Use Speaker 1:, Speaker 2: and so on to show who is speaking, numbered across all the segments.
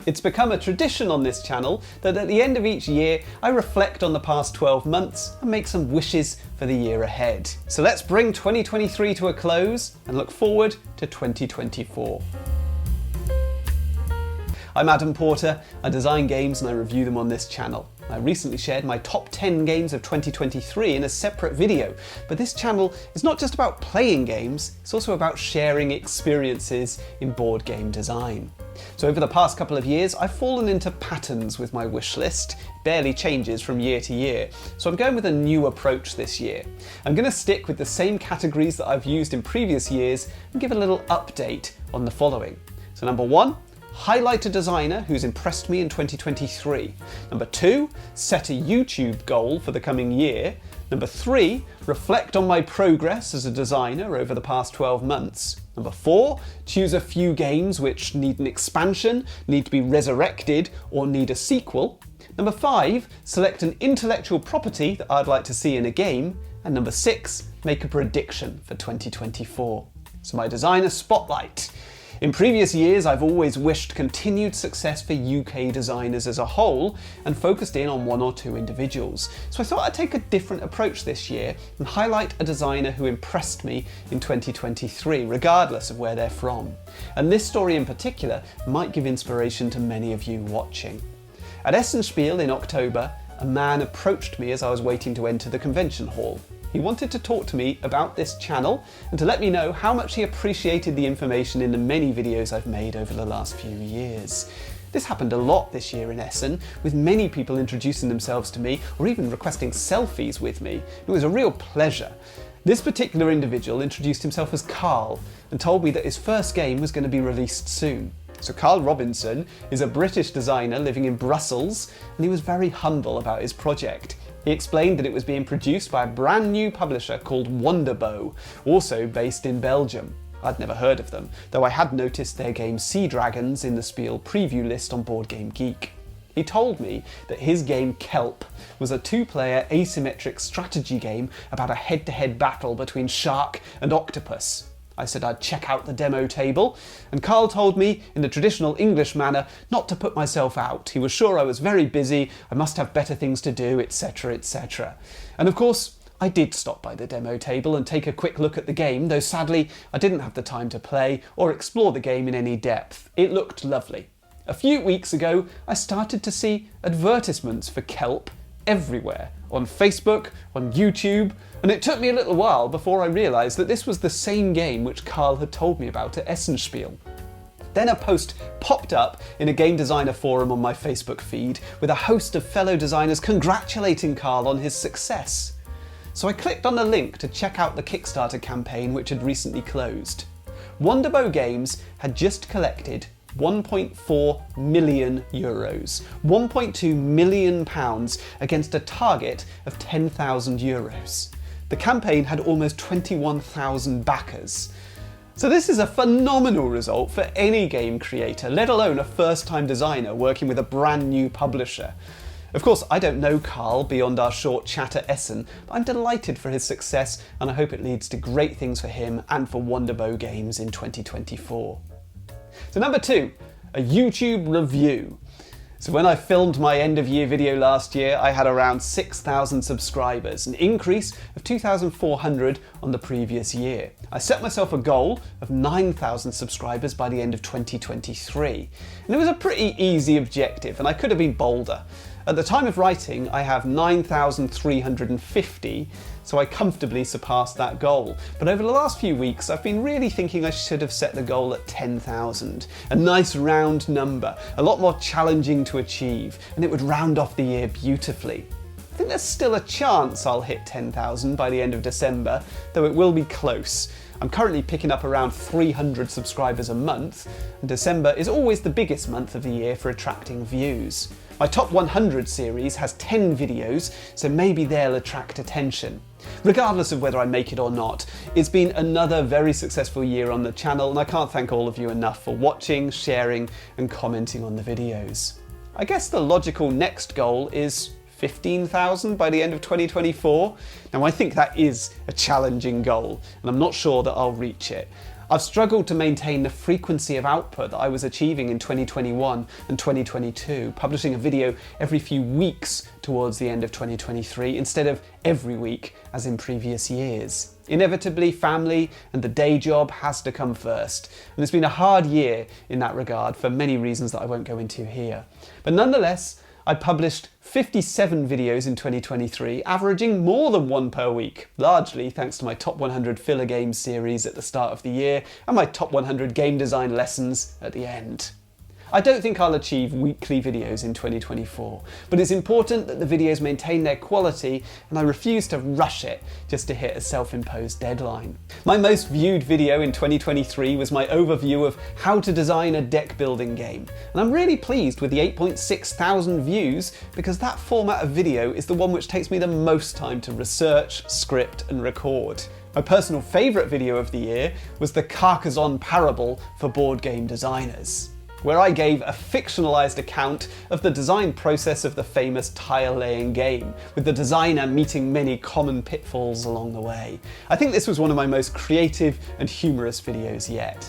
Speaker 1: It's become a tradition on this channel that at the end of each year, I reflect on the past 12 months and make some wishes for the year ahead. So let's bring 2023 to a close and look forward to 2024. I'm Adam Porter, I design games and I review them on this channel. I recently shared my top 10 games of 2023 in a separate video, but this channel is not just about playing games, it's also about sharing experiences in board game design. So over the past couple of years, I've fallen into patterns with my wish list. It barely changes from year to year, so I'm going with a new approach this year. I'm going to stick with the same categories that I've used in previous years and give a little update on the following. So number 1, highlight a designer who's impressed me in 2023. Number 2, set a YouTube goal for the coming year. Number 3, reflect on my progress as a designer over the past 12 months. Number 4, choose a few games which need an expansion, need to be resurrected, or need a sequel. Number 5, select an intellectual property that I'd like to see in a game. And number 6, make a prediction for 2024. So my designer spotlight. In previous years, I've always wished continued success for UK designers as a whole and focused in on one or two individuals. So I thought I'd take a different approach this year and highlight a designer who impressed me in 2023, regardless of where they're from. And this story in particular might give inspiration to many of you watching. At Essenspiel in October, a man approached me as I was waiting to enter the convention hall. He wanted to talk to me about this channel and to let me know how much he appreciated the information in the many videos I've made over the last few years. This happened a lot this year in Essen, with many people introducing themselves to me or even requesting selfies with me. It was a real pleasure. This particular individual introduced himself as Carl and told me that his first game was going to be released soon. So Carl Robinson is a British designer living in Brussels, and he was very humble about his project. He explained that it was being produced by a brand new publisher called Wonderbow, also based in Belgium. I'd never heard of them, though I had noticed their game Sea Dragons in the Spiel preview list on Board Game Geek. He told me that his game Kelp was a 2-player asymmetric strategy game about a head-to-head battle between shark and octopus. I said I'd check out the demo table, and Carl told me, in the traditional English manner, not to put myself out. He was sure I was very busy, I must have better things to do, etc, etc. And of course, I did stop by the demo table and take a quick look at the game, though sadly I didn't have the time to play or explore the game in any depth. It looked lovely. A few weeks ago, I started to see advertisements for Kelp everywhere, on Facebook, on YouTube, and it took me a little while before I realised that this was the same game which Carl had told me about at Essenspiel. Then a post popped up in a game designer forum on my Facebook feed with a host of fellow designers congratulating Carl on his success. So I clicked on the link to check out the Kickstarter campaign which had recently closed. Wonderbow Games had just collected €1.4 million, £1.2 million against a target of €10,000. The campaign had almost 21,000 backers. So this is a phenomenal result for any game creator, let alone a first-time designer working with a brand new publisher. Of course, I don't know Carl beyond our short chat at Essen, but I'm delighted for his success and I hope it leads to great things for him and for Wonderbow Games in 2024. So number 2, a YouTube review. So when I filmed my end of year video last year, I had around 6,000 subscribers, an increase of 2,400 on the previous year. I set myself a goal of 9,000 subscribers by the end of 2023. And it was a pretty easy objective, and I could have been bolder. At the time of writing, I have 9,350, so I comfortably surpassed that goal. But over the last few weeks, I've been really thinking I should have set the goal at 10,000. A nice round number, a lot more challenging to achieve, and it would round off the year beautifully. I think there's still a chance I'll hit 10,000 by the end of December, though it will be close. I'm currently picking up around 300 subscribers a month, and December is always the biggest month of the year for attracting views. My Top 100 series has 10 videos, so maybe they'll attract attention. Regardless of whether I make it or not, it's been another very successful year on the channel, and I can't thank all of you enough for watching, sharing, and commenting on the videos. I guess the logical next goal is 15,000 by the end of 2024. Now I think that is a challenging goal, and I'm not sure that I'll reach it. I've struggled to maintain the frequency of output that I was achieving in 2021 and 2022, publishing a video every few weeks towards the end of 2023 instead of every week as in previous years. Inevitably, family and the day job has to come first, and it's been a hard year in that regard for many reasons that I won't go into here. But nonetheless, I published 57 videos in 2023, averaging more than one per week, largely thanks to my Top 100 Filler Games series at the start of the year and my Top 100 Game Design Lessons at the end. I don't think I'll achieve weekly videos in 2024, but it's important that the videos maintain their quality, and I refuse to rush it just to hit a self-imposed deadline. My most viewed video in 2023 was my overview of how to design a deck building game, and I'm really pleased with the 8.6 thousand views because that format of video is the one which takes me the most time to research, script and record. My personal favourite video of the year was the Carcassonne Parable for board game designers, where I gave a fictionalised account of the design process of the famous tile-laying game, with the designer meeting many common pitfalls along the way. I think this was one of my most creative and humorous videos yet.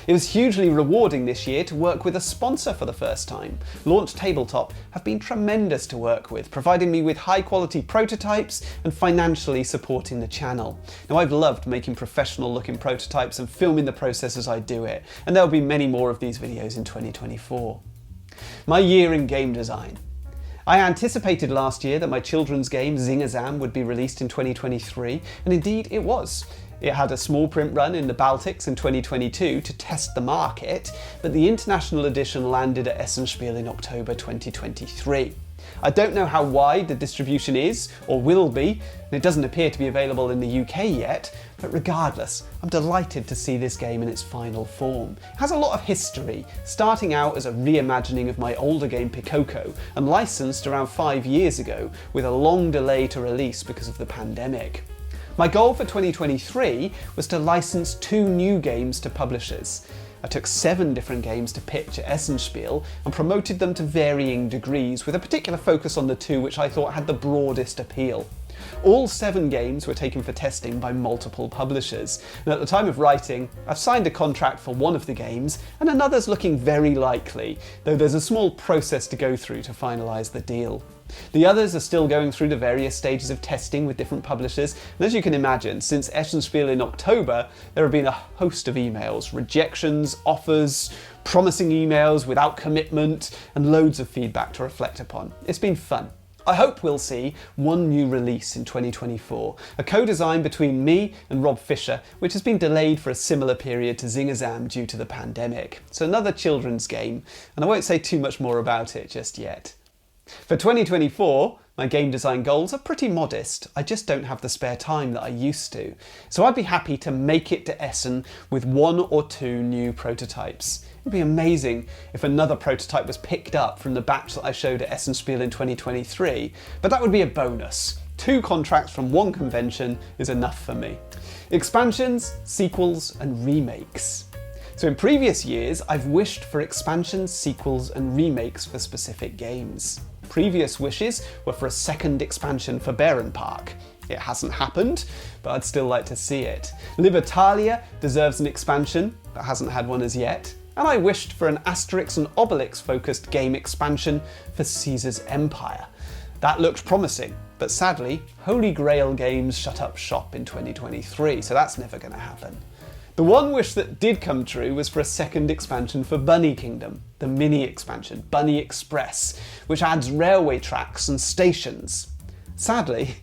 Speaker 1: It was hugely rewarding this year to work with a sponsor for the first time. Launch Tabletop have been tremendous to work with, providing me with high quality prototypes and financially supporting the channel. Now, I've loved making professional looking prototypes and filming the process as I do it, and there'll be many more of these videos in 2024. My year in game design. I anticipated last year that my children's game Zingazam would be released in 2023, and indeed it was. It had a small print run in the Baltics in 2022 to test the market, but the international edition landed at Essenspiel in October 2023. I don't know how wide the distribution is or will be, and it doesn't appear to be available in the UK yet, but regardless, I'm delighted to see this game in its final form. It has a lot of history, starting out as a reimagining of my older game Pikoko and licensed around 5 years ago with a long delay to release because of the pandemic. My goal for 2023 was to license 2 new games to publishers. I took 7 different games to pitch at Essenspiel and promoted them to varying degrees, with a particular focus on the 2 which I thought had the broadest appeal. All 7 games were taken for testing by multiple publishers, and at the time of writing, I've signed a contract for one of the games and another's looking very likely, though there's a small process to go through to finalise the deal. The others are still going through the various stages of testing with different publishers, and as you can imagine, since Essenspiel in October, there have been a host of emails, rejections, offers, promising emails without commitment, and loads of feedback to reflect upon. It's been fun. I hope we'll see one new release in 2024, a co-design between me and Rob Fisher, which has been delayed for a similar period to Zingazam due to the pandemic. So another children's game, and I won't say too much more about it just yet. For 2024, my game design goals are pretty modest. I just don't have the spare time that I used to. So I'd be happy to make it to Essen with 1 or 2 new prototypes. It'd be amazing if another prototype was picked up from the batch that I showed at Essenspiel in 2023, but that would be a bonus. 2 contracts from 1 convention is enough for me. Expansions, sequels, and remakes. So in previous years, I've wished for expansions, sequels, and remakes for specific games. Previous wishes were for a second expansion for Baron Park. It hasn't happened, but I'd still like to see it. Libertalia deserves an expansion, but hasn't had one as yet. And I wished for an Asterix and Obelix focused game expansion for Caesar's Empire. That looked promising, but sadly, Holy Grail Games shut up shop in 2023, so that's never going to happen. The one wish that did come true was for a second expansion for Bunny Kingdom, the mini expansion, Bunny Express, which adds railway tracks and stations. Sadly,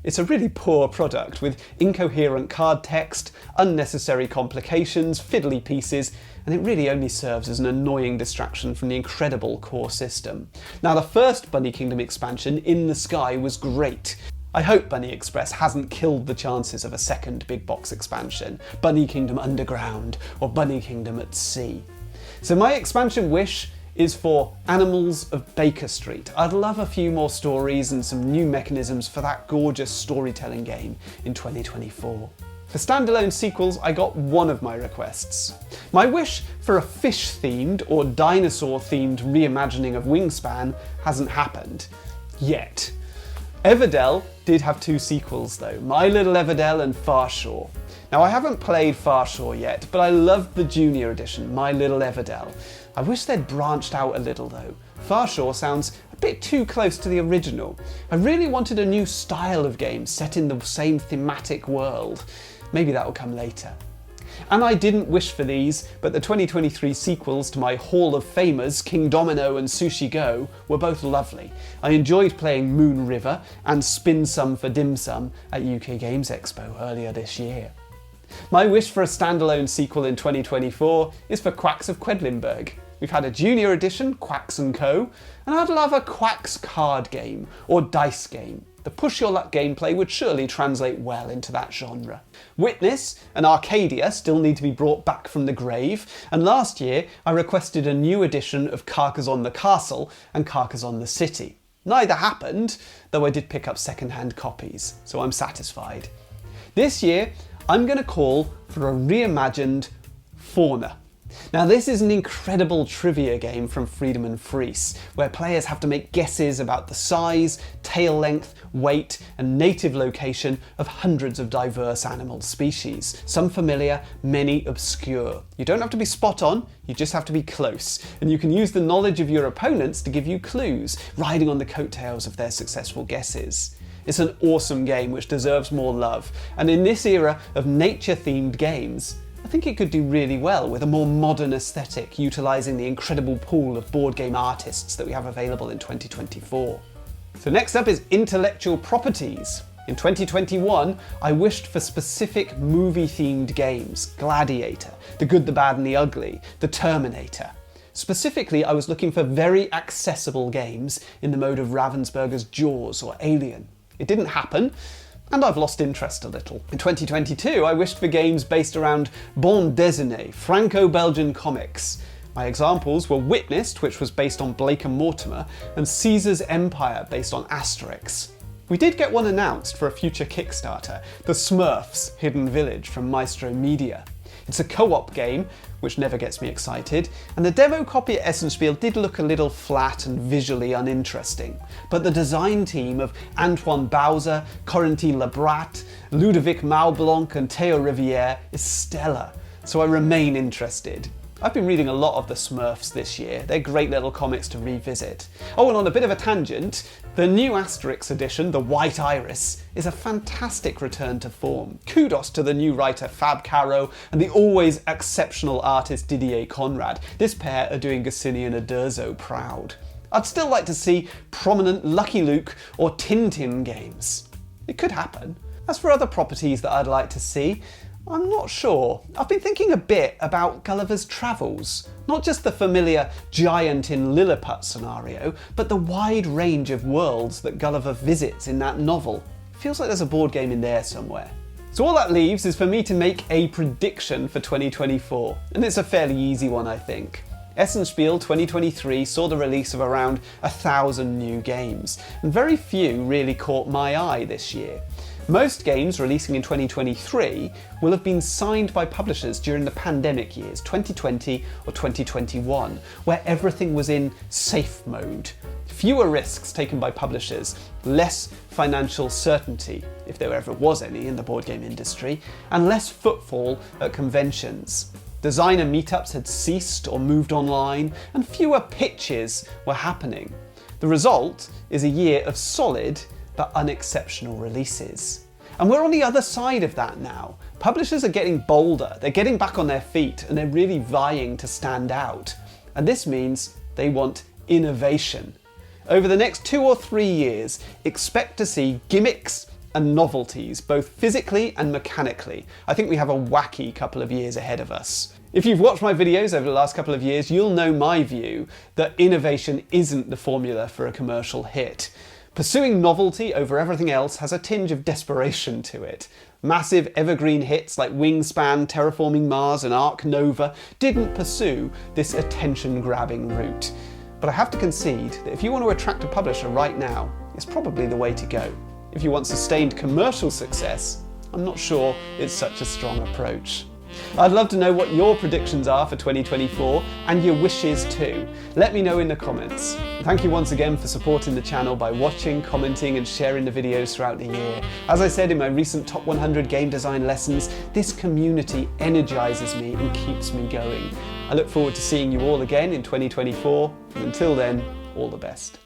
Speaker 1: it's a really poor product with incoherent card text, unnecessary complications, fiddly pieces, and it really only serves as an annoying distraction from the incredible core system. Now, the first Bunny Kingdom expansion, In the Sky, was great. I hope Bunny Express hasn't killed the chances of a second big box expansion, Bunny Kingdom Underground or Bunny Kingdom at Sea. So my expansion wish is for Animals of Baker Street. I'd love a few more stories and some new mechanisms for that gorgeous storytelling game in 2024. For standalone sequels, I got one of my requests. My wish for a fish-themed or dinosaur-themed reimagining of Wingspan hasn't happened yet. Everdell did have two sequels though, My Little Everdell and Farshawe. Now I haven't played Farshawe yet, but I loved the Junior Edition, My Little Everdell. I wish they'd branched out a little though. Farshawe sounds a bit too close to the original. I really wanted a new style of game set in the same thematic world. Maybe that will come later. And I didn't wish for these, but the 2023 sequels to my Hall of Famers, King Domino and Sushi Go, were both lovely. I enjoyed playing Moon River and Spin Some for Dim Sum at UK Games Expo earlier this year. My wish for a standalone sequel in 2024 is for Quacks of Quedlinburg. We've had a Junior Edition, Quacks & Co, and I'd love a Quacks card game or dice game. The push your luck gameplay would surely translate well into that genre. Witness and Arcadia still need to be brought back from the grave, and last year I requested a new edition of Carcassonne the Castle and Carcassonne the City. Neither happened, though I did pick up second-hand copies, so I'm satisfied. This year I'm going to call for a reimagined Fauna. Now this is an incredible trivia game from Friedemann Friese, where players have to make guesses about the size, tail length, weight and native location of hundreds of diverse animal species. Some familiar, many obscure. You don't have to be spot on, you just have to be close. And you can use the knowledge of your opponents to give you clues, riding on the coattails of their successful guesses. It's an awesome game which deserves more love, and in this era of nature-themed games, I think it could do really well with a more modern aesthetic, utilising the incredible pool of board game artists that we have available in 2024. So next up is intellectual properties. In 2021, I wished for specific movie-themed games: Gladiator, The Good, the Bad and the Ugly, The Terminator. Specifically, I was looking for very accessible games in the mode of Ravensburger's Jaws or Alien. It didn't happen, and I've lost interest a little. In 2022, I wished for games based around bande dessinée, Franco-Belgian comics. My examples were Witnessed, which was based on Blake and Mortimer, and Caesar's Empire, based on Asterix. We did get one announced for a future Kickstarter, The Smurfs Hidden Village from Maestro Media. It's a co-op game, which never gets me excited, and the demo copy at Essenspiel did look a little flat and visually uninteresting. But the design team of Antoine Bowser, Corentin Lebrat, Ludovic Maublanc and Theo Rivière is stellar, so I remain interested. I've been reading a lot of the Smurfs this year. They're great little comics to revisit. Oh, and on a bit of a tangent, the new Asterix edition, The White Iris, is a fantastic return to form. Kudos to the new writer Fab Caro and the always exceptional artist Didier Conrad. This pair are doing Goscinny and Uderzo proud. I'd still like to see prominent Lucky Luke or Tintin games. It could happen. As for other properties that I'd like to see, I'm not sure. I've been thinking a bit about Gulliver's Travels. Not just the familiar giant in Lilliput scenario, but the wide range of worlds that Gulliver visits in that novel. Feels like there's a board game in there somewhere. So all that leaves is for me to make a prediction for 2024, and it's a fairly easy one, I think. Essenspiel 2023 saw the release of around 1,000 new games, and very few really caught my eye this year. Most games releasing in 2023 will have been signed by publishers during the pandemic years, 2020 or 2021, where everything was in safe mode. Fewer risks taken by publishers, less financial certainty, if there ever was any in the board game industry, and less footfall at conventions. Designer meetups had ceased or moved online, and fewer pitches were happening. The result is a year of solid but unexceptional releases. And we're on the other side of that now. Publishers are getting bolder, they're getting back on their feet, and they're really vying to stand out. And this means they want innovation. Over the next 2 or 3 years, expect to see gimmicks and novelties, both physically and mechanically. I think we have a wacky couple of years ahead of us. If you've watched my videos over the last couple of years, you'll know my view that innovation isn't the formula for a commercial hit. Pursuing novelty over everything else has a tinge of desperation to it. Massive evergreen hits like Wingspan, Terraforming Mars and Ark Nova didn't pursue this attention-grabbing route. But I have to concede that if you want to attract a publisher right now, it's probably the way to go. If you want sustained commercial success, I'm not sure it's such a strong approach. I'd love to know what your predictions are for 2024 and your wishes too. Let me know in the comments. Thank you once again for supporting the channel by watching, commenting and sharing the videos throughout the year. As I said in my recent Top 100 Game Design Lessons, this community energizes me and keeps me going. I look forward to seeing you all again in 2024, and until then, all the best.